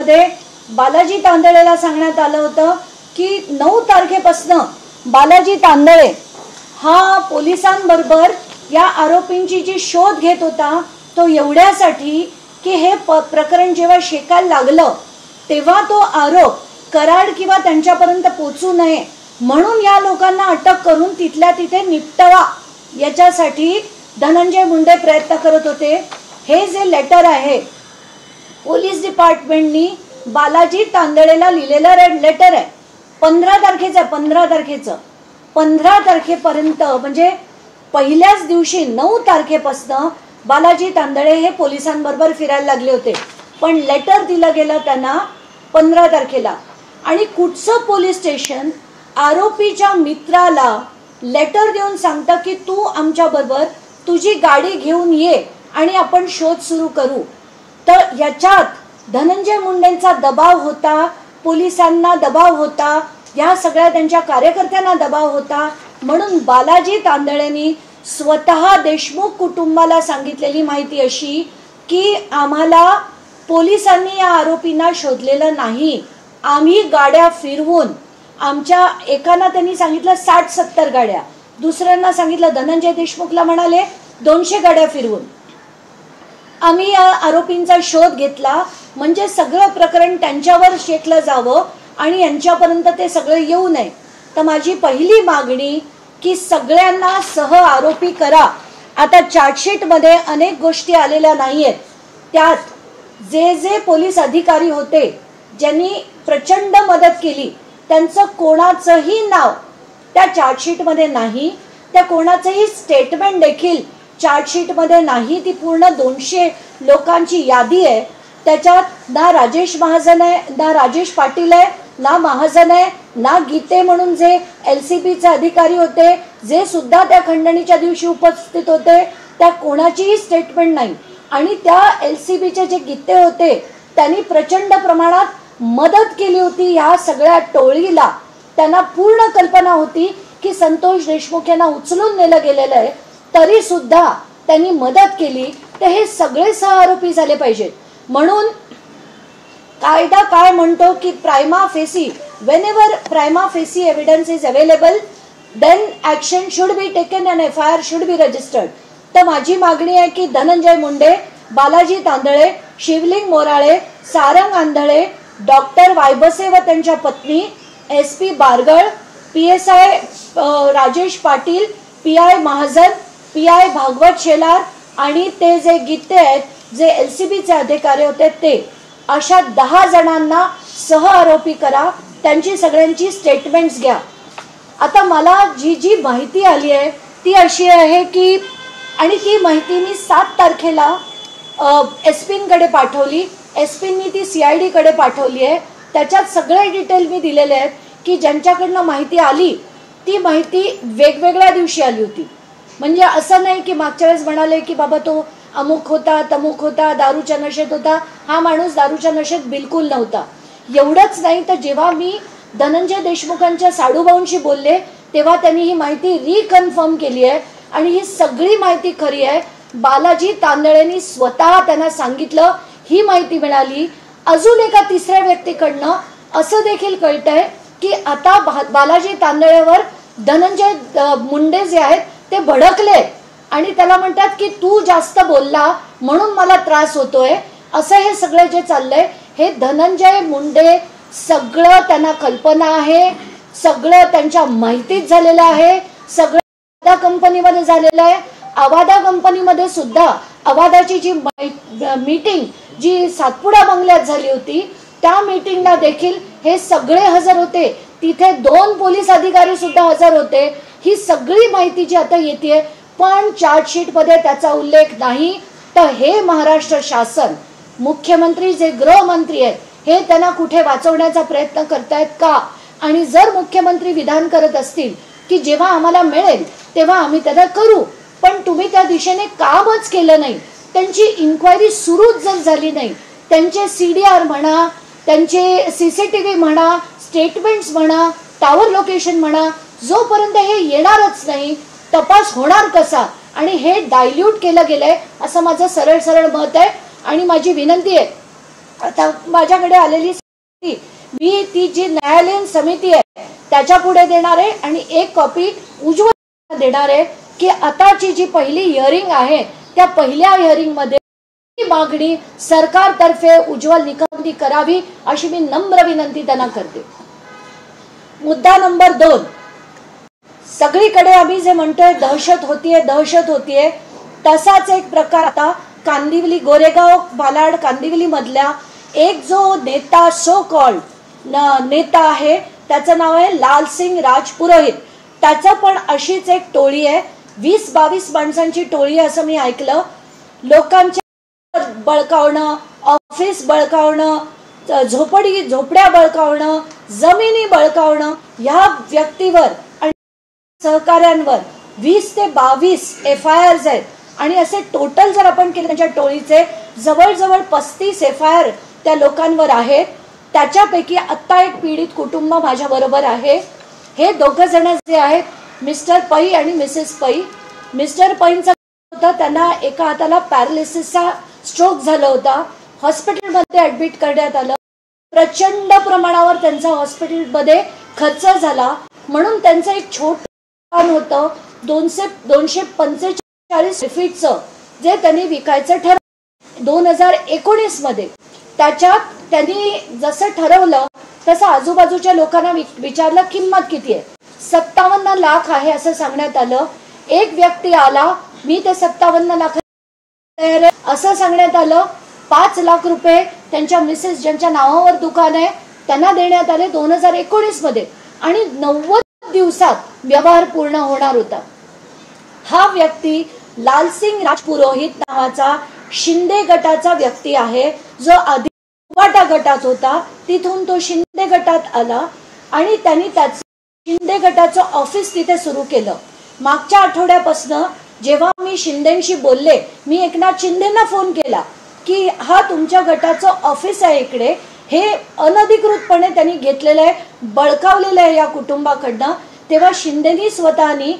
मध्ये बालाजी तांदळेला सांगण्यात आलं होतं की 9 तारखेपासून बालाजी तांदळे हा पोलिसांबरोबर या आरोपींची जी शोध घेत होता तो एवढ्यासाठी की हे प्रकरण जेव्हा शेकायला लागलं तेव्हा तो आरोप कराड किंवा त्यांच्यापर्यंत पोहोचू नये म्हणून या लोकांना अटक करून तिथल्या तिथे निपटवा याच्यासाठी धनंजय मुंडे प्रयत्न करत होते। हे जे लेटर आहे पोलीस डिपार्टमेंटनी बालाजी तांदळेला लिहिलेलं लेटर आहे 15 तारखेचं 15 तारखेपर्यंत म्हणजे पहिल्याच दिवशी 9 तारखेपासून बालाजी तांदळे हे पोलिसांबरोबर फिरायला लागले होते पण लेटर दिलं गेलं त्यांना 15 तारखेला आणि कुठचं पोलीस स्टेशन आरोपीच्या मित्राला लेटर देऊन सांगतं की तू आमच्या बरोबर तुझी गाडी घेऊन ये आणि आपण शोध सुरू करू। तर याच्यात धनंजय मुंडेंचा दबाव होता, पोलिसांना दबाव होता, या सगळ्या त्यांच्या कार्यकर्त्यांना दबाव होता म्हणून बालाजी तांदळेंनी स्वतः देशमुख कुटुंबाला सांगितलेली माहिती अशी की आम्हाला पोलिसांनी या आरोपींना शोधलेलं नाही, आम्ही गाड्या फिरवून आमच्या एकांना त्यांनी सांगितलं 60-70 गाड्या, दुसऱ्यांना सांगितलं धनंजय देशमुखला म्हणाले 200 गाड्या फिरवून आम्ही या आरोपींचा शोध घेतला म्हणजे सगळं प्रकरण त्यांच्यावर शेकलं जावं आणि यांच्यापर्यंत ते सगळे येऊ नये। तर माझी पहिली मागणी की सगळ्यांना सह आरोपी करा। आता चार्जशीट मध्ये अनेक गोष्टी आलेल्या नाहीयेत, त्यात जे पोलीस अधिकारी होते ज्यांनी प्रचंड मदत केली त्यांचं कोणाचंही नाव त्या चार्जशीट मध्ये नाही, त्या कोणाचंही स्टेटमेंट देखील चार्जशीट मध्ये नाही। ती पूर्ण 200 लोकांची यादी आहे, त्याच्यात ना राजेश महाजन आहे, ना राजेश पाटील आहे, ना महाजन आहे, ना गीते म्हणून जे LCBचे अधिकारी होते जे सुद्धा त्या खंडणीच्या दिवशी उपस्थित होते त्या कोणाचीही स्टेटमेंट नाही। आणि त्या LCBचे जे गीते होते त्यांनी प्रचंड प्रमाणात मदत केली होती या सगळ्या टोळीला। त्यांना पूर्ण कल्पना होती की संतोष देशमुख यांना उचलून नेलं गेलेलं आहे तरी सुद्धा त्यांनी मदत केली। तर हे सगळे सह आरोपी झाले पाहिजेत म्हणून कायदा काय म्हणतो की prima facie whenever prima facie evidence is available then action should be taken and FIR should be registered। तर माझी मागणी आहे की धनंजय मुंडे, बालाजी तांदळे, शिवलिंग मोराळे, सारंग आंधळे, डॉक्टर वायबसे व त्यांच्या पत्नी, SP Bargal, PSI Rajesh Patil, PI Mahajan, PI Bhagwat Shelar आणि ते जे गीते आहेत जे LCBचे अधिकारी होते ते अशा 10 जणांना सह आरोपी करा, त्यांची सगळ्यांची स्टेटमेंट्स घ्या। आता मला जी माहिती आली आहे ती अशी आहे की आणि ती माहिती मी 7 तारखेला SPंकडे पाठवली, SPंनी ती CID कडे पाठवली आहे। त्याच्यात सगळे डिटेल मी दिलेले आहेत की ज्यांच्याकडनं माहिती आली ती माहिती वेगवेगळ्या दिवशी आली होती। म्हणजे असं नाही की मागच्या वेळेस म्हणाले की बाबा तो अमुक होता तमुक होता दारूच्या नशेत होता, हा माणूस दारूच्या नशेत बिलकुल नव्हता। एवढंच नाही तर जेव्हा मी धनंजय देशमुखांच्या साडूभाऊंशी बोलले तेव्हा त्यांनी ही माहिती रिकन्फर्म केली आहे आणि ही सगळी माहिती खरी आहे। बालाजी तांदळेंनी स्वतः त्यांना सांगितलं, ही माहिती मिळाली। अजून एका तिसऱ्या व्यक्तीकडनं असं देखील कळतंय की आता बालाजी तांदळेवर धनंजय मुंडे जे आहेत ते भडकले आणि त्याला म्हणतात की तू जास्त बोलला म्हणून मला त्रास होतोय। असं हे सगळं जे चाललंय हे धनंजय मुंडे सगळं त्यांना कल्पना आहे, सगळं त्यांच्या माहितीत झालेलं आहे, सगळं आवादा कंपनीमध्ये झालेलं आहे। आवादा कंपनीमध्ये सुद्धा आवादाची जी मीटिंग जी सातपुडा बंगल्यात झाली होती त्या मीटिंगला देखील हे सगळे हजर होते, तिथे 2 पोलीस अधिकारी सुद्धा हजर होते। ही सगळी माहिती जी आता येते पण चार्जशीट मध्ये त्याचा उल्लेख नाही। तर हे महाराष्ट्र शासन, मुख्यमंत्री जे गृहमंत्री आहेत हे त्यांना कुठे वाचवण्याचा प्रयत्न करतायत का? आणि जर मुख्यमंत्री विधान करत असतील की जेव्हा आम्हाला मिळेल तेव्हा आम्ही त्याला करू, पण तुम्ही त्या दिशेने कामच केलं नाही, त्यांची इन्क्वायरी सुरूच जर झाली नाही, त्यांचे CDR म्हणा, त्यांचे CCTV म्हणा, स्टेटमेंट्स म्हणा, टावर लोकेशन म्हणा, जोपर्यंत हे येणारच नाही तपास होणार कसा? आणि हे डायल्यूट केलं गेलंय असं माझं सरळ मत आहे। आणि माझी विनंती आहे आता माझ्याकडे आलेली मी ती जी न्यायालयीन समिती आहे त्याच्या पुढे देणार आहे आणि एक कॉपी उज्ज्वल देणार आहे की आताची जी पहिली हिअरिंग आहे त्या पहिल्या हिअरिंग मध्ये ही मागणी सरकारतर्फे उज्ज्वल निकमती करावी अशी मी नम्र विनंती त्यांना करते. मुद्दा नंबर 2, सगळीकडे आम्ही जे म्हणतोय दहशत होतीये तसाच एक प्रकार आता कांदिवली गोरेगाव भालाड कांदिवली मधल्या एक जो नेता सो कॉल्ड नेता आहे त्याचं नाव आहे लालसिंग राजपुरोहित. त्याचं पण अशीच एक टोळी आहे, 20-22 माणसांची टोळी आहे असं मी ऐकलं. लोकांच्या बळकावणं, ऑफिस बळकावणं, झोपड्या बळकावणं, जमिनी बळकावणं, ह्या व्यक्तीवर आणि सहकाऱ्यांवर 20 ते 22 FIRs आहेत आणि असे टोटल जर आपण केले त्यांच्या टोळीचे जवळजवळ 35 FIR त्या लोकांवर आहेत. त्याच्यापैकी आत्ता एक पीडित कुटुंब माझ्या बरोबर आहे. हे दोघं जण जे आहेत मिस्टर पै आणि मिसेस पै. मिस्टर पैंचा होता, त्यांना एका हाताला पॅरालिसिसचा स्ट्रोक झाला होता, हॉस्पिटलमध्ये ऍडमिट करण्यात आलं. प्रचंड प्रमाणावर त्यांचा हॉस्पिटलमध्ये खर्च झाला म्हणून त्यांचं एक छोटं दुकान होतं 245 फीटचं जे त्यांनी विकायचं ठरवलं 2019 मध्ये. त्याच्यात त्यांनी जसं ठरवलं तसं आजूबाजूच्या लोकांना विचारलं किंमत किती आहे, 57 लाख आहे असं सांगण्यात आलं. एक व्यक्ती आला, मी ते 57 लाख असं सांगण्यात आलं. 5 लाख रुपये त्यांच्या मिसेस ज्यांच्या नावावर दुकान आहे त्यांना देण्यात आले 2019 मध्ये आणि 90 दिवसात व्यवहार पूर्ण होणार होता. हा व्यक्ती लालसिंग राजपुरोहित नावाचा शिंदे गटाचा व्यक्ती आहे जो आधी उबाटा गटात होता, तिथून तो शिंदे गटात आला आणि त्यांनी त्याचं शिंदे गटाचं ऑफिस तिथे सुरू केलं. मागच्या आठवड्यापासून जेव्हा मी शिंदेंशी बोलले, मी एकनाथ शिंदेंना फोन केला की हा तुमच्या गटाचं ऑफिस आहे इकडे, हे अनधिकृतपणे त्यांनी घेतलेलं आहे, बळकावलेलं आहे या कुटुंबाकडनं. तेव्हा शिंदेनी स्वतःनी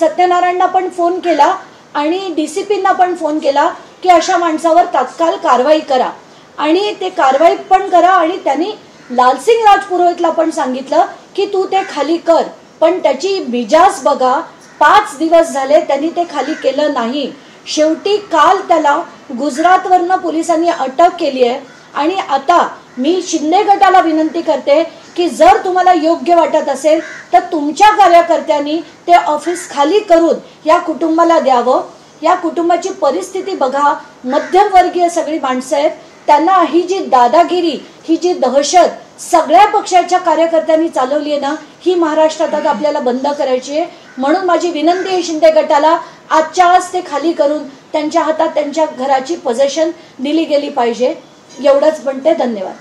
सत्यनारायणना पण फोन केला आणि DCPंना पण फोन केला की अशा माणसावर तात्काळ कारवाई करा आणि ते कारवाई पण करा. आणि त्यांनी लालसिंग राजपुरोहितला पण सांगितलं की तू ते खाली कर, पण त्याची बिजास बघा. 5 दिवस झाले त्यांनी ते खाली केलं नाही. शेवटी काल त्याला गुजरातवरनं पोलिसांनी अटक केली आहे आणि आता मी शिंदे गटाला विनंती करते की जर तुम्हाला योग्य वाटत असेल तर तुमच्या कार्यकर्त्यांनी ते ऑफिस खाली करून या कुटुंबाला द्यावं. या कुटुंबाची परिस्थिती बघा, मध्यमवर्गीय सगळी माणसं आहेत, त्यांना ही जी दादागिरी, ही जी दहशत सगळ्या पक्षाच्या कार्यकर्त्यांनी चालवली आहे ना, ही महाराष्ट्रात आता आपल्याला बंद करायची आहे. म्हणून माझी विनंती आहे शिंदे गटाला, आजच्या आज ते खाली करून त्यांच्या हातात त्यांच्या घराची पोझिशन दिली गेली पाहिजे. एवढंच म्हणते. धन्यवाद.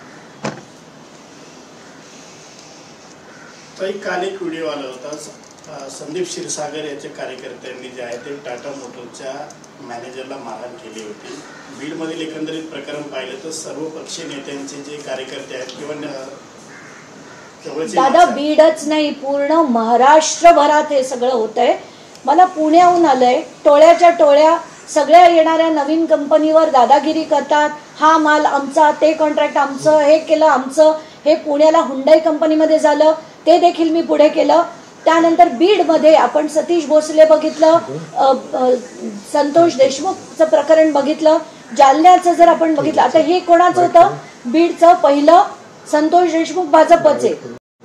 काल एक व्हिडिओ आला होता, संदीप क्षीरसागर याच्या कार्यकर्त्यांनी जे आहे ते टाटा मोटर्सच्या मॅनेजरला मारहाण केली होती. बीडमधील एकंदरीत प्रकरण पाहिलं तर सर्व पक्षीय नेत्यांचे जे कार्यकर्ते आहेत किंवा दादा बीडच नाही पूर्ण महाराष्ट्रभरात हे सगळं होतंय. मला पुण्याहून आलंय, टोळ्याच्या टोळ्या सगळ्या येणाऱ्या नवीन कंपनीवर दादागिरी करतात. हा माल आमचा, ते कॉन्ट्रॅक्ट आमचं, हे केलं आमचं. हे पुण्याला हुंडाई कंपनीमध्ये झालं, ते देखील मी पुढे केलं. त्यानंतर बीडमध्ये आपण सतीश भोसले बघितलं, संतोष देशमुखचं प्रकरण बघितलं, जालन्याचं जर आपण बघितलं. आता हे कोणाचं होतं? बीडचं पहिलं संतोष देशमुख भाजपचे,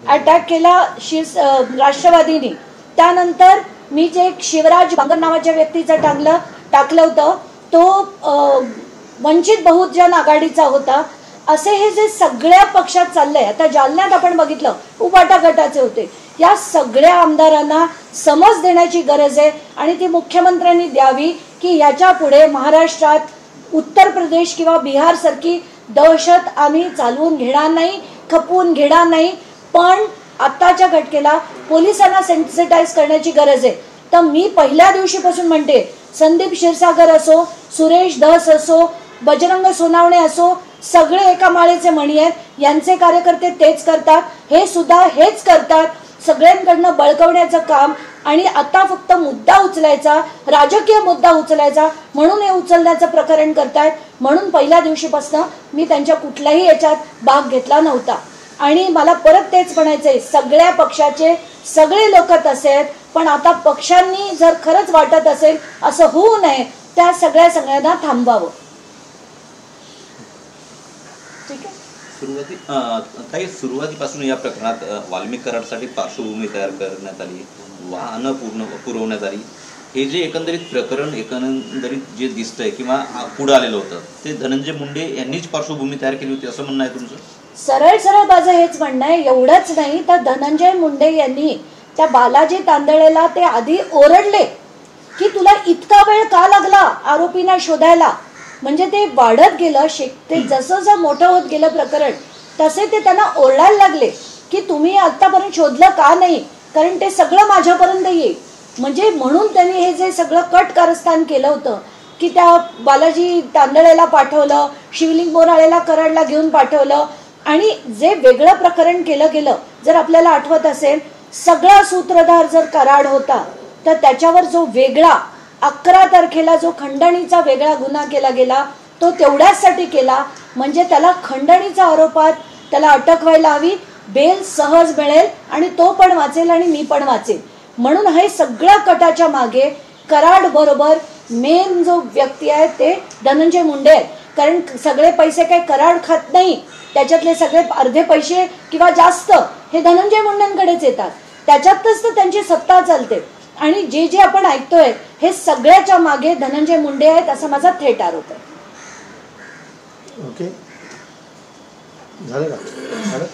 अटॅक केला राष्ट्रवादीने. त्यानंतर मी जे एक शिवराज बांगर नावाच्या व्यक्तीचं टाकलं होतं तो वंचित बहुजन आघाडीचा होता. असे हे जे सगळ्या पक्षात चाललंय, आता जालन्यात आपण बघितलं उबाटा गटाचे होते. या सगळ्या आमदारांना समज देण्याची गरज आहे आणि ती मुख्यमंत्र्यांनी द्यावी की याच्या पुढे महाराष्ट्रात उत्तर प्रदेश किंवा बिहार सारखी दहशत आम्ही चालवून घेणार नाही, खपवून घेणार नाही. पण आत्ताच्या घटनेला पोलिसांना सेन्सिटाईज करण्याची गरज आहे. तर मी पहिल्या दिवशीपासून म्हणते, संदीप क्षीरसागर असो, सुरेश धस असो, बजरंग सोनावणे असो, सगळे एका माळेचे मणी आहेत. यांचे कार्यकर्ते तेच करतात, हे सुद्धा हेच करतात. सगळ्यांकडनं बळकवण्याचं काम आणि आता फक्त मुद्दा उचलायचा, राजकीय मुद्दा उचलायचा म्हणून हे उचलण्याचं प्रकरण करतायत. म्हणून पहिल्या दिवशीपासून मी त्यांच्या कुठल्याही याच्यात भाग घेतला नव्हता. आणि मला परत तेच म्हणायचंय, सगळ्या पक्षाचे सगळे लोक तसे आहेत, पण आता पक्षांनी जर खरंच वाटत असेल असं होऊ नये, त्या सगळ्यांना थांबवावं. ठीक आहे. सुरुवातीपासून या प्रकरणात वाल्मिक कराडसाठी पार्श्वभूमी तयार करण्यात आली, वाहनं पुरवण्यात आली. हे जे एकंदरीत प्रकरण जे दिसतंय किंवा पुढे आलेलं होतं ते धनंजय मुंडे यांनीच पार्श्वभूमी तयार केली होती असं म्हणणं आहे तुमचं? सरळ माझं हेच म्हणणं आहे. एवढंच नाही तर धनंजय मुंडे यांनी त्या बालाजी तांदळेला ते आधी ओरडले की तुला इतका वेळ का लागला आरोपींना शोधायला. म्हणजे ते वाढत गेलं, ते जसं मोठं होत गेलं प्रकरण, तसे ते त्यांना ओरडायला लागले की तुम्ही आतापर्यंत शोधलं का नाही, कारण ते सगळं माझ्यापर्यंत येईल. म्हणजे म्हणून त्यांनी हे जे सगळं कट कारस्थान केलं होतं की त्या बालाजी तांदळेला पाठवलं, शिवलिंग बोराळेला कराडला घेऊन पाठवलं, आणि जे वेगळं प्रकरण केलं गेलं, जर आपल्याला आठवत असेल, सगळा सूत्रधार जर कराड होता तर त्याच्यावर जो वेगळा 11 तारखेला जो खंडणीचा वेगळा गुन्हा केला गेला तो तेवढ्यासाठी केला, म्हणजे त्याला खंडणीच्या आरोपात त्याला अटक व्हायला हवी, बेल सहज मिळेल आणि तो पण वाचेल आणि मी पण वाचेल. म्हणून हे सगळ्या कटाच्या मागे कराड बरोबर मेन जो व्यक्ती आहे ते धनंजय मुंडे आहेत. कारण सगळे पैसे काही कराड खात नाही, त्याच्यातले सगळे अर्धे पैसे किंवा जास्त हे धनंजय मुंडेंकडेच येतात. त्याच्यातच तर त्यांची सत्ता चालते. आणि जे जे आपण ऐकतोय हे सगळ्याच्या मागे धनंजय मुंडे आहेत असा माझा थेट आरोप आहे. ओके, झालं का? झालं.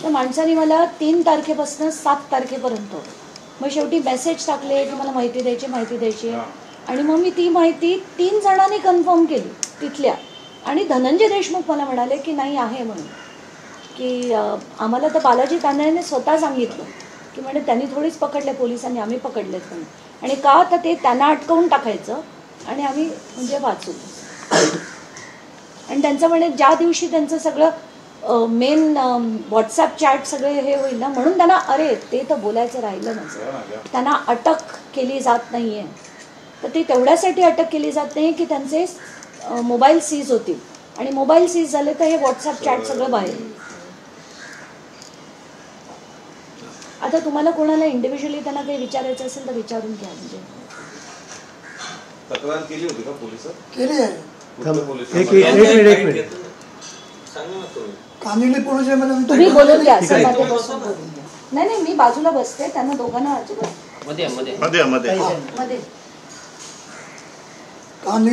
त्या माणसाने मला 3 तारखेपासून 7 तारखेपर्यंत मग शेवटी मेसेज टाकले की मला माहिती द्यायची, आणि मग मी ती माहिती 3 जणांनी कन्फर्म केली तिथल्या. आणि धनंजय देशमुख मला म्हणाले की नाही आहे म्हणून, की आम्हाला तर बालाजी तांदळेने स्वतः सांगितलं की म्हणजे त्यांनी थोडीच पकडले पोलिसांनी, आम्ही पकडलेत म्हणून. आणि का तर ते त्यांना अटकवून टाकायचं आणि आम्ही म्हणजे वाचू. आणि त्यांचं म्हणे ज्या दिवशी त्यांचं सगळं मेन व्हॉट्सॲप चॅट सगळे हे होईल ना, म्हणून त्यांना अरे ते तर बोलायचं राहिलं नसतं, त्यांना अटक केली जात नाही आहे. तर ते तेवढ्यासाठी अटक केली जात नाही की त्यांचे मोबाईल सीज होतील, आणि मोबाईल सीज झाले तर हे व्हॉट्सॲप चॅट सगळं बाहेर. आता तुम्हाला कोणाला इंडिव्हिज्युअली त्यांना काही विचारायचं असेल तर विचारून घ्या. म्हणजे तक्रार केली होती का पोलिस? केली आहे. एक मिनिट कामिनी तुम्ही बोलून घ्या सर, मध्ये बसून बोलून घ्या. नाही मी बाजूला बसते, त्यांना दोघांना मध्ये